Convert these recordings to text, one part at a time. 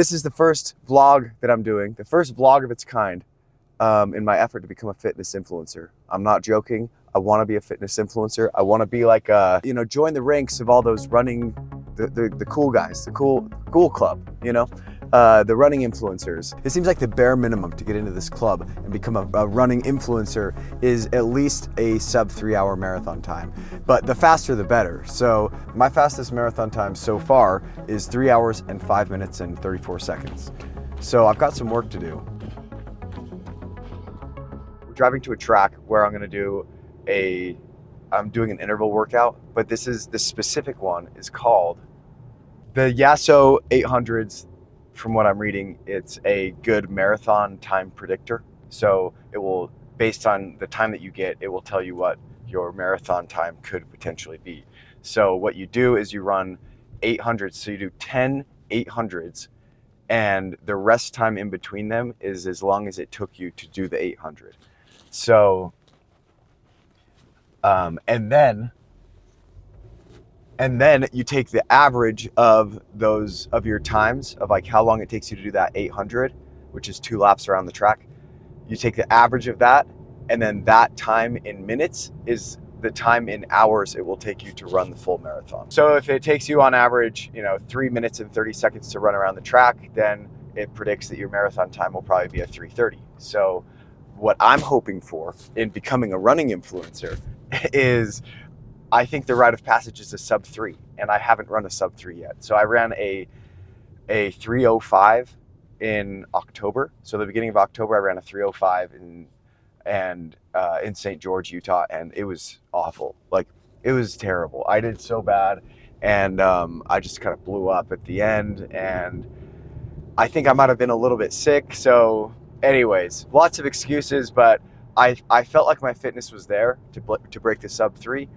This is the first vlog that I'm doing, the first vlog of its kind in my effort to become a fitness influencer. I'm not joking. I want to be a fitness influencer. I want to be like, join the ranks of all those running, the cool guys, the cool club, the running influencers. It seems like the bare minimum to get into this club and become a running influencer is at least a sub 3 hour marathon time. But the faster the better. So my fastest marathon time so far is 3 hours and 5 minutes and 34 seconds. So I've got some work to do. We're driving to a track where I'm doing an interval workout, but this specific one is called the Yasso 800s. From what I'm reading, it's a good marathon time predictor. So it will, based on the time that you get, it will tell you what your marathon time could potentially be. So what you do is you run 800s. So you do 10 800s, and the rest time in between them is as long as it took you to do the 800. So, and then you take the average of your times of like how long it takes you to do that 800, which is 2 laps around the track. You take the average of that, and then that time in minutes is the time in hours it will take you to run the full marathon. So if it takes you on average, 3 minutes and 30 seconds to run around the track, then it predicts that your marathon time will probably be a 3:30. So what I'm hoping for in becoming a running influencer is, I think the rite of passage is a sub 3, and I haven't run a sub 3 yet. So I ran a 3:05 in October. So the beginning of October, I ran a 3:05 in St. George, Utah, and it was awful. Like, it was terrible. I did so bad, and I just kind of blew up at the end, and I think I might have been a little bit sick. So anyways, lots of excuses, but I felt like my fitness was there to break the sub 3.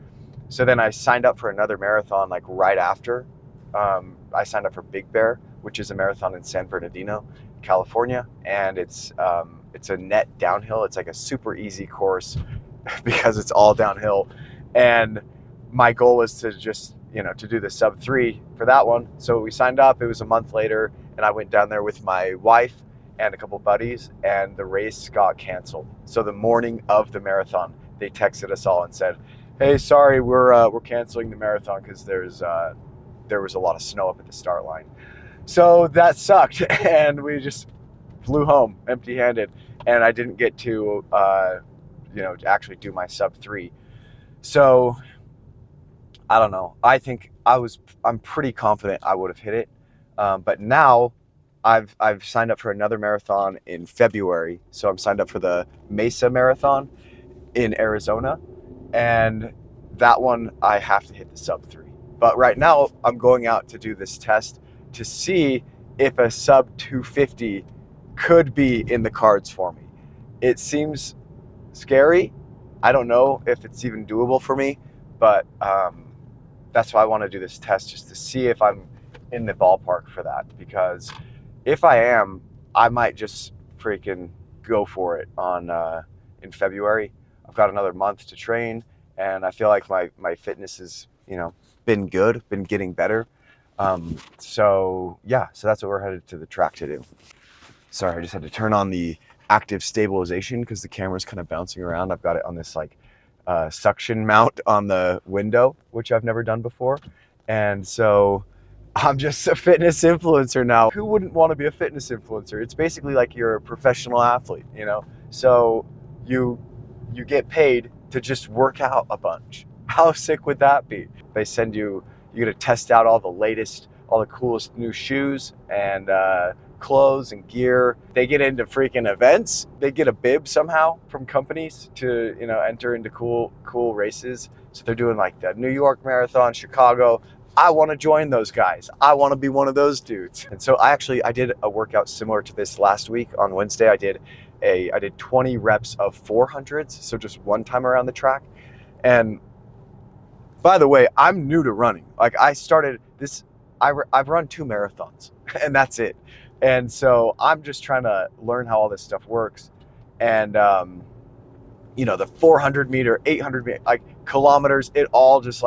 So then I signed up for another marathon like right after. I signed up for Big Bear, which is a marathon in San Bernardino, California, and it's a net downhill. It's like a super easy course because it's all downhill. And my goal was to just, to do the sub 3 for that one. So we signed up. It was a month later, and I went down there with my wife and a couple buddies, and the race got canceled. So the morning of the marathon, they texted us all and said, "Hey, sorry, we're canceling the marathon because there was a lot of snow up at the start line." So that sucked, and we just flew home empty-handed, and I didn't get to actually do my sub 3. So I don't know. I think I'm pretty confident I would have hit it, but now I've signed up for another marathon in February. So I'm signed up for the Mesa Marathon in Arizona. And that one, I have to hit the sub 3. But right now, I'm going out to do this test to see if a sub 250 could be in the cards for me. It seems scary. I don't know if it's even doable for me, but that's why I want to do this test, just to see if I'm in the ballpark for that. Because if I am, I might just freaking go for it in February. I've got another month to train, and I feel like my fitness has, been good, been getting better. So that's what we're headed to the track to do. Sorry, I just had to turn on the active stabilization because the camera's kind of bouncing around. I've got it on this suction mount on the window, which I've never done before. And so I'm just a fitness influencer now. Who wouldn't want to be a fitness influencer? It's basically like you're a professional athlete, So you get paid to just work out a bunch. How sick would that be? They send you get to test out all the coolest new shoes and clothes and gear. They get into freaking events. They get a bib somehow from companies to, enter into cool races. So they're doing like the New York Marathon, Chicago. I want to join those guys. I want to be one of those dudes. And so I did a workout similar to this last week. On Wednesday, I did 20 reps of 400s, so just one time around the track. And by the way, I'm new to running. Like, I started this, I've run 2 marathons, and that's it. And so I'm just trying to learn how all this stuff works. And the 400 meter, 800 meter, kilometers, it all just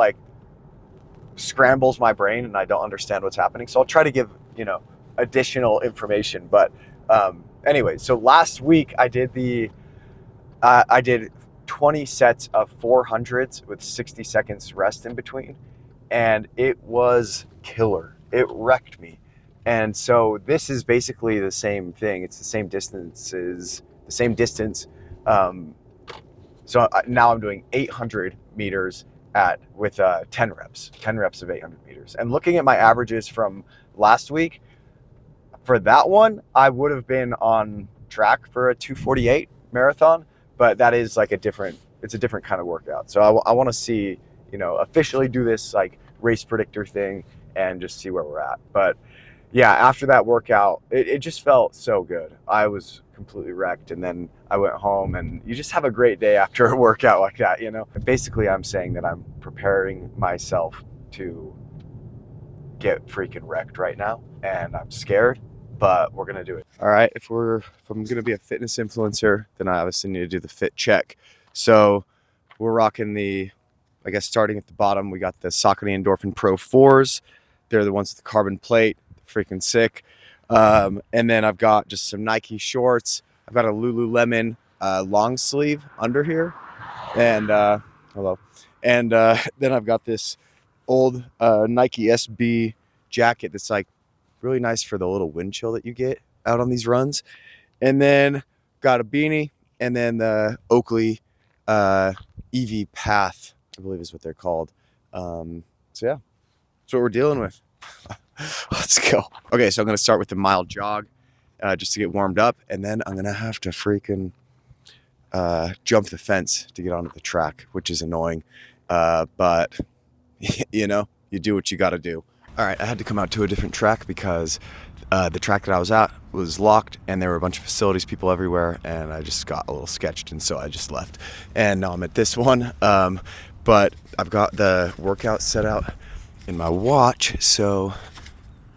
scrambles my brain, and I don't understand what's happening. So I'll try to give additional information. But anyway, so last week I did I did 20 sets of 400s with 60 seconds rest in between, and it was killer. It wrecked me. And so this is basically the same thing. It's the same distances, the same distance. So now I'm doing 800 meters with 10 reps of 800 meters. And looking at my averages from last week, for that one, I would have been on track for a 2:48 marathon, but that is like it's a different kind of workout. So I want to see, officially do this like race predictor thing and just see where we're at. But yeah, after that workout, it just felt so good. I was completely wrecked, and then I went home, and you just have a great day after a workout like that, Basically, I'm saying that I'm preparing myself to get freaking wrecked right now, and I'm scared, but we're gonna do it. All right, if I'm gonna be a fitness influencer, then I obviously need to do the fit check. So we're rocking I guess starting at the bottom, we got the Saucony Endorphin Pro 4s. They're the ones with the carbon plate. Freaking sick. And then I've got just some Nike shorts. I've got a Lululemon long sleeve under here, and hello. And then I've got this old Nike SB jacket that's like really nice for the little wind chill that you get out on these runs. And then got a beanie, and then the Oakley EV Path, I believe is what they're called. So yeah, that's what we're dealing with. Let's go. Okay, so I'm going to start with the mild jog just to get warmed up, and then I'm going to have to freaking jump the fence to get onto the track, which is annoying. But, you do what you got to do. All right, I had to come out to a different track because the track that I was at was locked, and there were a bunch of facilities people everywhere, and I just got a little sketched, and so I just left. And now I'm at this one, but I've got the workout set out in my watch, so I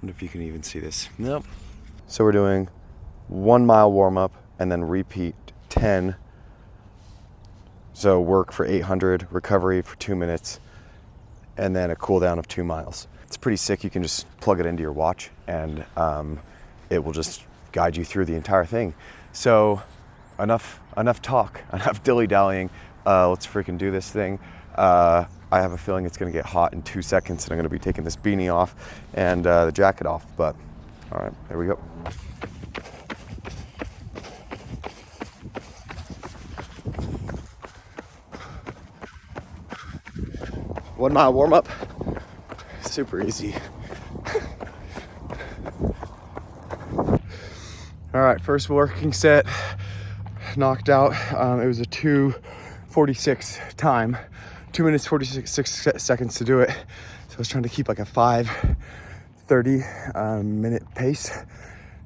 wonder if you can even see this. Nope. So we're doing 1 mile warm up and then repeat 10. So work for 800, recovery for 2 minutes, and then a cool down of 2 miles. It's pretty sick. You can just plug it into your watch, and it will just guide you through the entire thing. So enough talk, enough dilly-dallying. Let's freaking do this thing. I have a feeling it's going to get hot in 2 seconds, and I'm going to be taking this beanie off and the jacket off. But all right, there we go. One mile warm up, super easy. All right, first working set, knocked out. It was a 2:46 time. 2 minutes 46 seconds to do it. So I was trying to keep like a 5:30 minute pace.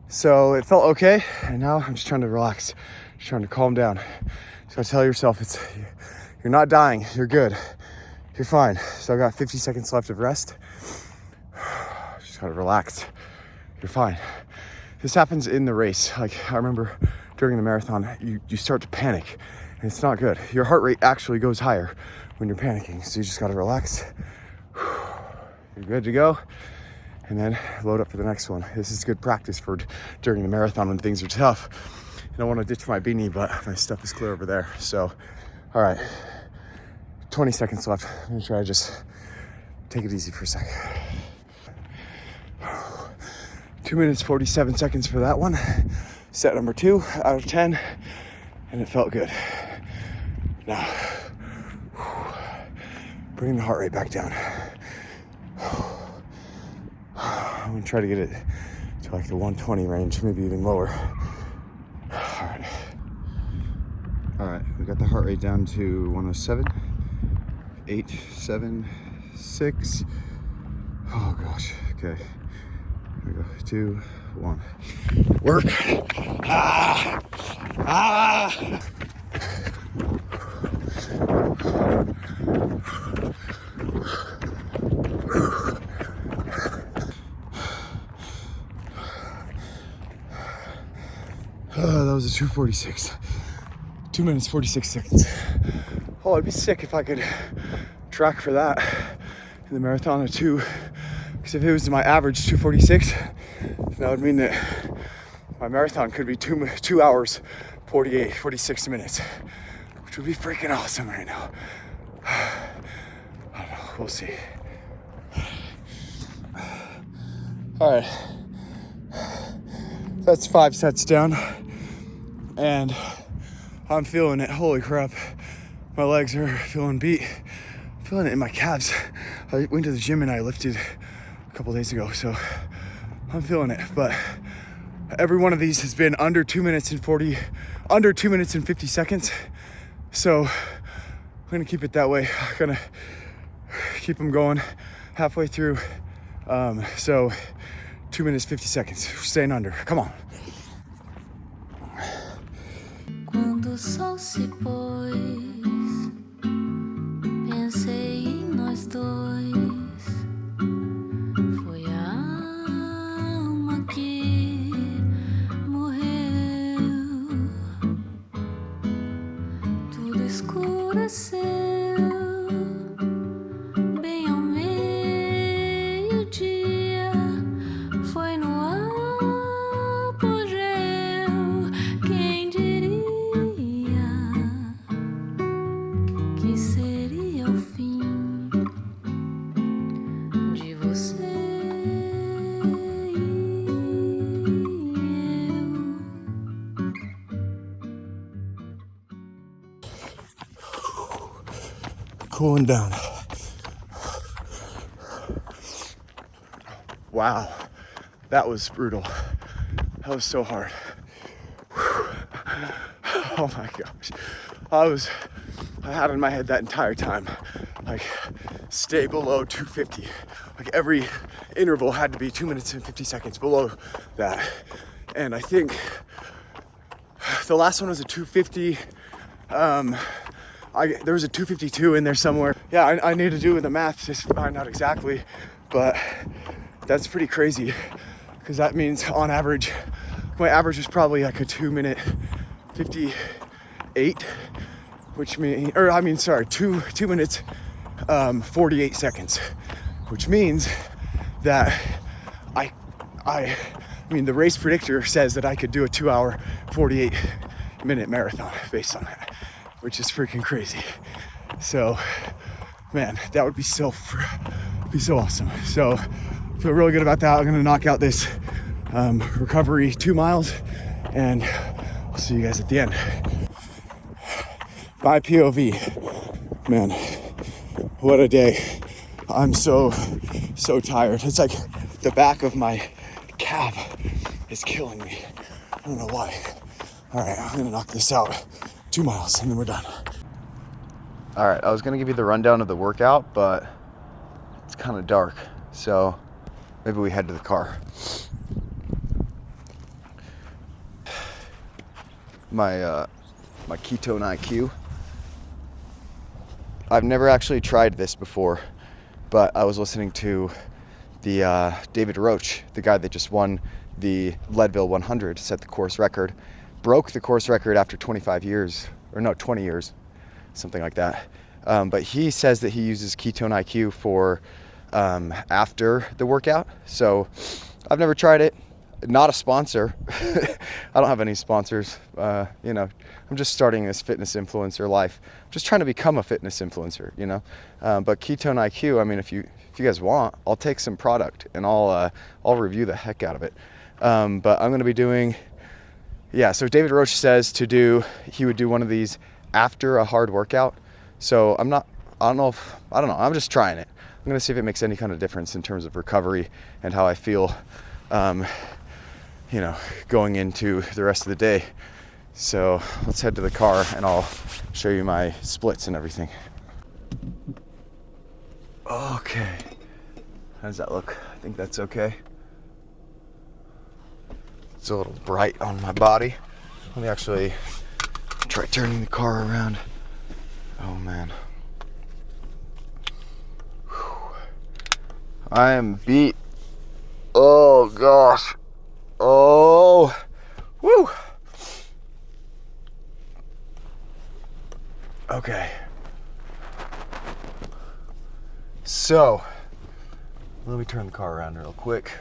So it felt okay, and now I'm just trying to relax, just trying to calm down. So tell yourself you're not dying, you're good, you're fine. So I got 50 seconds left of rest. Just gotta relax, you're fine. This happens in the race. Like I remember during the marathon, you start to panic, and it's not good. Your heart rate actually goes higher when you're panicking, so you just gotta relax. You're good to go, and then load up for the next one. This is good practice for during the marathon when things are tough. I don't want to ditch my beanie, but my stuff is clear over there. So, all right, 20 seconds left. I'm gonna try to just take it easy for a sec. 2 minutes 47 seconds for that one. Set number 2 out of 10, and it felt good. Now, bring the heart rate back down. I'm gonna try to get it to like the 120 range, maybe even lower. All right, we got the heart rate down to 107, 8, 7, 6. Oh gosh, okay. Here we go, 2, 1. Work. That was a 2:46. 2 minutes 46 seconds. Oh, I'd be sick if I could track for that in the marathon at 2. Because if it was my average 2:46, then that would mean that my marathon could be 2 hours, 46 minutes, which would be freaking awesome right now. I don't know, we'll see. All right, that's 5 sets down, and I'm feeling it. Holy crap, my legs are feeling beat. I'm feeling it in my calves. I went to the gym and I lifted a couple days ago, so I'm feeling it. But every one of these has been under 2 minutes and 50 seconds. So I'm gonna keep it that way. I'm gonna keep them going halfway through. So 2 minutes, 50 seconds, staying under, come on. Quando o sol se pôs, pensei em nós dois. Foi a alma que morreu. Tudo escureceu. Bem ao meio-dia. Foi no apogeu. Quem diria que seria o fim de você e eu. Cooling down. Wow, that was brutal. That was so hard. Oh my gosh. I had in my head that entire time, like, stay below 250. Like, every interval had to be 2 minutes and 50 seconds below that. And I think the last one was a 250. There was a 252 in there somewhere. Yeah, I need to do the math to find out exactly, but that's pretty crazy, because that means on average, my average is probably like a 2 minute 58, which means, 2 minutes 48 seconds, which means that I mean, the race predictor says that I could do a 2 hour 48 minute marathon based on that, which is freaking crazy. So, man, that would be so awesome. So, feel really good about that. I'm gonna knock out this recovery 2 miles, and I'll see you guys at the end. My POV, man, what a day. I'm so tired. It's like the back of my calf is killing me. I don't know why. All right, I'm gonna knock this out 2 miles and then we're done. All right, I was gonna give you the rundown of the workout, but it's kind of dark, so maybe we head to the car. My ketone IQ. I've never actually tried this before, but I was listening to the David Roach, the guy that just won the Leadville 100, set the course record, broke the course record after 20 years, something like that. But he says that he uses ketone IQ for after the workout. So I've never tried it. Not a sponsor. I don't have any sponsors. I'm just starting this fitness influencer life. I'm just trying to become a fitness influencer, But ketone IQ, I mean, if you guys want, I'll take some product and I'll review the heck out of it. But I'm going to be doing, so David Roach says he would do one of these after a hard workout. So I'm just trying it. I'm going to see if it makes any kind of difference in terms of recovery and how I feel, going into the rest of the day. So let's head to the car and I'll show you my splits and everything. Okay. How does that look? I think that's okay. It's a little bright on my body. Let me actually try turning the car around. Oh man. Whew. I am beat. Oh gosh. Oh. Woo. Okay. So, let me turn the car around real quick.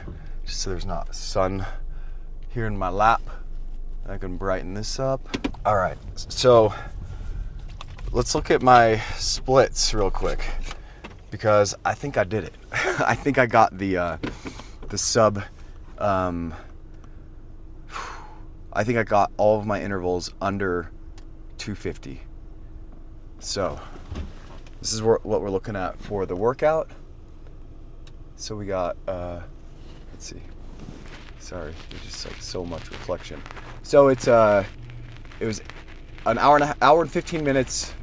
just so there's not sun here in my lap. I can brighten this up. All right, so let's look at my splits real quick because I think I did it. I think I got the sub. I think I got all of my intervals under 250. So this is what we're looking at for the workout. So we got, let's see. Sorry, there's just like so much reflection. So it was an hour and 15 minutes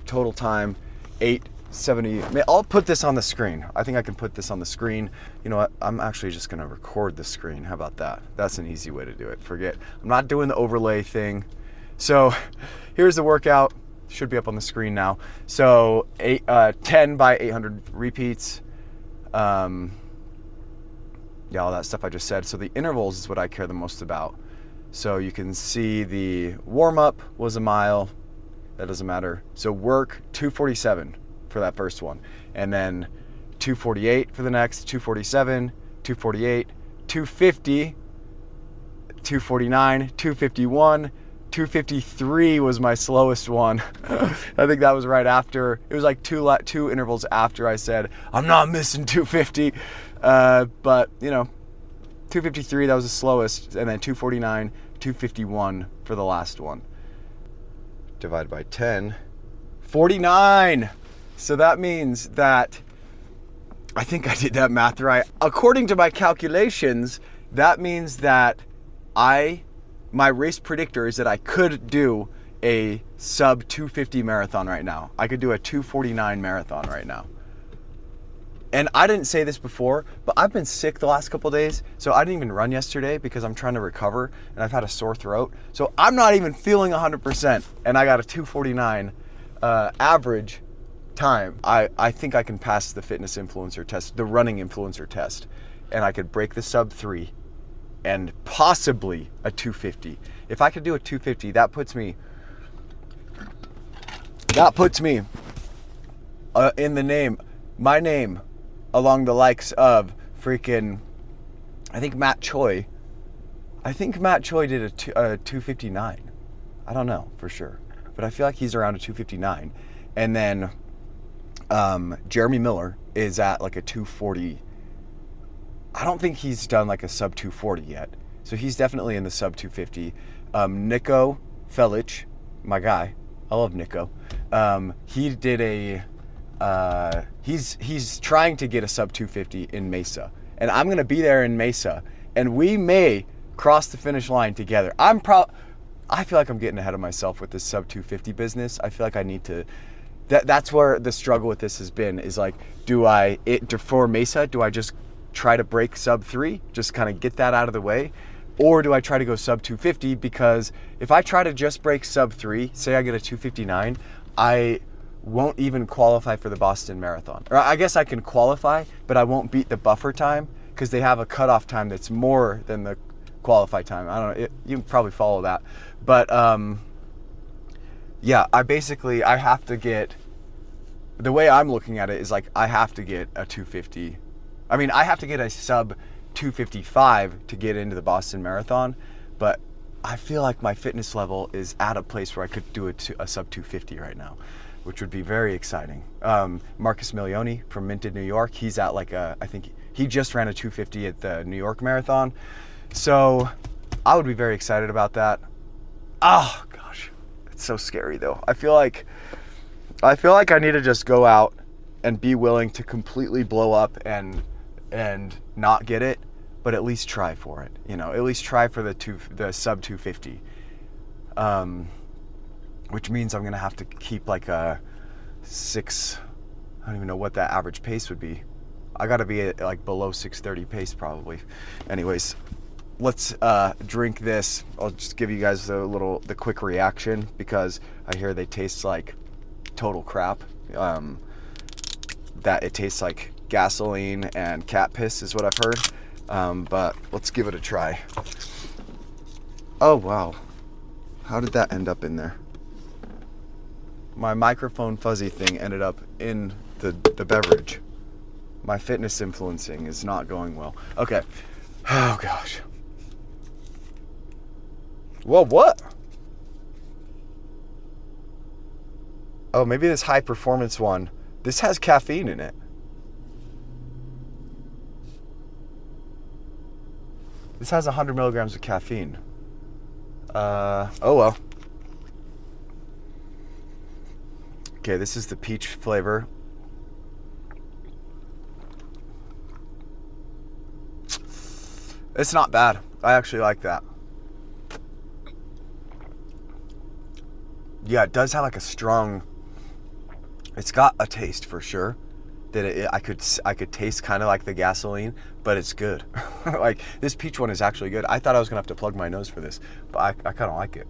total time, 870. I'll put this on the screen. I think I can put this on the screen. You know what? I'm actually just gonna record the screen. How about that? That's an easy way to do it. Forget. I'm not doing the overlay thing. So here's the workout. Should be up on the screen now. So 10 by 800 repeats. Yeah, all that stuff I just said. So the intervals is what I care the most about. So you can see the warm-up was a mile. That doesn't matter. So work 247 for that first one. And then 248 for the next, 247, 248, 250, 249, 251, 253 was my slowest one. I think that was right after. It was like two intervals after I said, I'm not missing 250. But, you know, 253, that was the slowest. And then 249, 251 for the last one. Divided by 10, 49. So that means that, I think I did that math right. According to my calculations, that means that my race predictor is that I could do a sub 250 marathon right now. I could do a 249 marathon right now. And I didn't say this before, but I've been sick the last couple of days, so I didn't even run yesterday because I'm trying to recover and I've had a sore throat. So I'm not even feeling 100%, and I got a 249 average time. I think I can pass the fitness influencer test, the running influencer test, and I could break the sub 3 and possibly a 250. If I could do a 250, that puts me in the name, my name, along the likes of freaking, I think Matt Choi. I think Matt Choi did a 259. I don't know for sure, but I feel like he's around a 259. And then Jeremy Miller is at like a 240. I don't think he's done like a sub 240 yet. So he's definitely in the sub 250. Nico Felic, my guy. I love Nico. He did he's trying to get a sub 250 in Mesa. And I'm going to be there in Mesa. And we may cross the finish line together. I feel like I'm getting ahead of myself with this sub 250 business. I feel like I need to, that's where the struggle with this has been, is like, for Mesa, do I just try to break sub 3, just kind of get that out of the way? Or do I try to go sub 250? Because if I try to just break sub 3, say I get a 259, I won't even qualify for the Boston Marathon. Or I guess I can qualify, but I won't beat the buffer time because they have a cutoff time that's more than the qualify time. I don't know, you can probably follow that. But yeah, I have to get, the way I'm looking at it is like, I have to get a 250. I mean, I have to get a sub 255 to get into the Boston Marathon, but I feel like my fitness level is at a place where I could do a sub 250 right now, which would be very exciting. Marcus Milioni from Minted, New York, he's at like I think he just ran a 250 at the New York Marathon. So I would be very excited about that. Oh gosh, it's so scary though. I feel like I need to just go out and be willing to completely blow up and not get it, but at least try for it. You know, at least try for the sub 250. Which means I'm gonna have to keep like a 6. I don't even know what that average pace would be. I gotta be at like below 6:30 pace probably. Anyways, let's drink this. I'll just give you guys the quick reaction because I hear they taste like total crap. That it tastes like gasoline and cat piss is what I've heard. But let's give it a try. Oh wow, how did that end up in there? My microphone fuzzy thing ended up in the beverage. My fitness influencing is not going well. Okay, Oh gosh. Well, what? Oh, maybe this high performance one. This has caffeine in it. This has 100 milligrams of caffeine. Oh well. Okay, this is the peach flavor. It's not bad. I actually like that. Yeah, it does have like a strong. It's got a taste for sure. That I could taste kind of like the gasoline, but it's good. Like this peach one is actually good. I thought I was gonna have to plug my nose for this, but I kind of like it.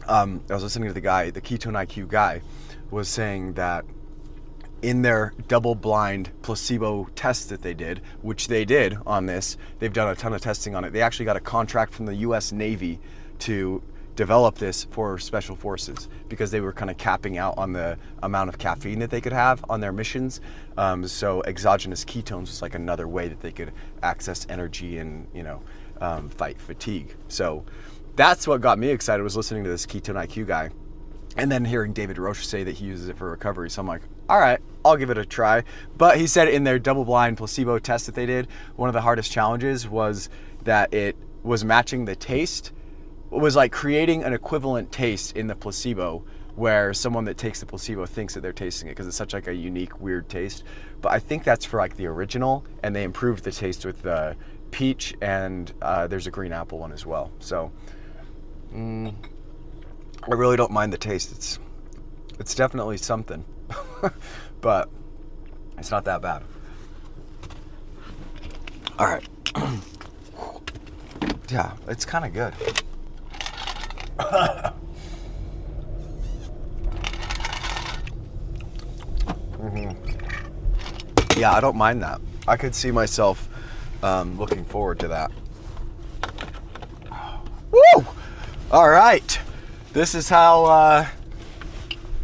I was listening to the guy, the Ketone IQ guy, was saying that in their double-blind placebo test that they did, which they did on this, they've done a ton of testing on it. They actually got a contract from the U.S. Navy to develop this for special forces because they were kind of capping out on the amount of caffeine that they could have on their missions. So exogenous ketones was like another way that they could access energy and, fight fatigue. So that's what got me excited, was listening to this Ketone IQ guy and then hearing David Roche say that he uses it for recovery. So I'm like, all right, I'll give it a try. But he said in their double-blind placebo test that they did, one of the hardest challenges was that it was matching the taste. It was like creating an equivalent taste in the placebo where someone that takes the placebo thinks that they're tasting it because it's such like a unique, weird taste. But I think that's for like the original, and they improved the taste with the peach, and there's a green apple one as well. So I really don't mind the taste. It's definitely something, but it's not that bad. All right. Yeah, it's kind of good. Yeah, I don't mind that. I could see myself looking forward to that. Woo! All right. This is how... I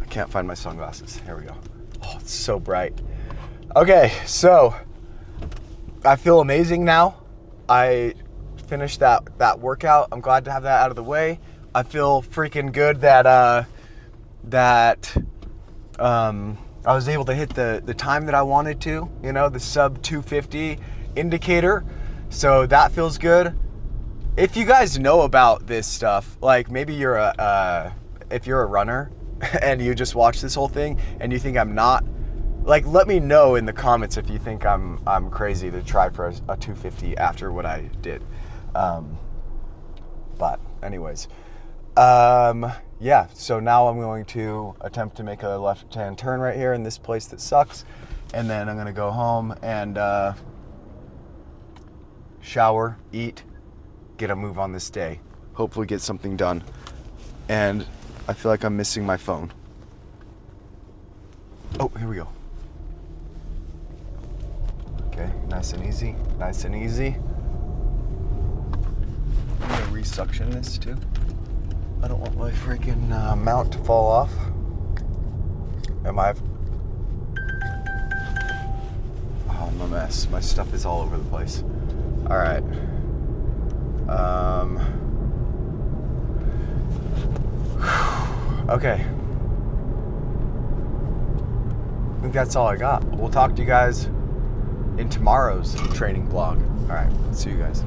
can't find my sunglasses. Here we go. Oh, it's so bright. Okay, so I feel amazing now. I finished that workout. I'm glad to have that out of the way. I feel freaking good that I was able to hit the time that I wanted to, the sub 250 indicator. So that feels good. If you guys know about this stuff, like maybe you're if you're a runner and you just watch this whole thing and you think I'm not, like, let me know in the comments if you think I'm crazy to try for a 250 after what I did. But anyways, yeah, so now I'm going to attempt to make a left-hand turn right here in this place that sucks, and then I'm gonna go home and shower, eat, get a move on this day, hopefully get something done. And I feel like I'm missing my phone. Oh, here we go. Okay, nice and easy, nice and easy. I'm gonna resuction this too. I don't want my freaking mount to fall off. Oh, I'm a mess. My stuff is all over the place. All right. Okay. I think that's all I got. We'll talk to you guys in tomorrow's training vlog. All right. See you guys.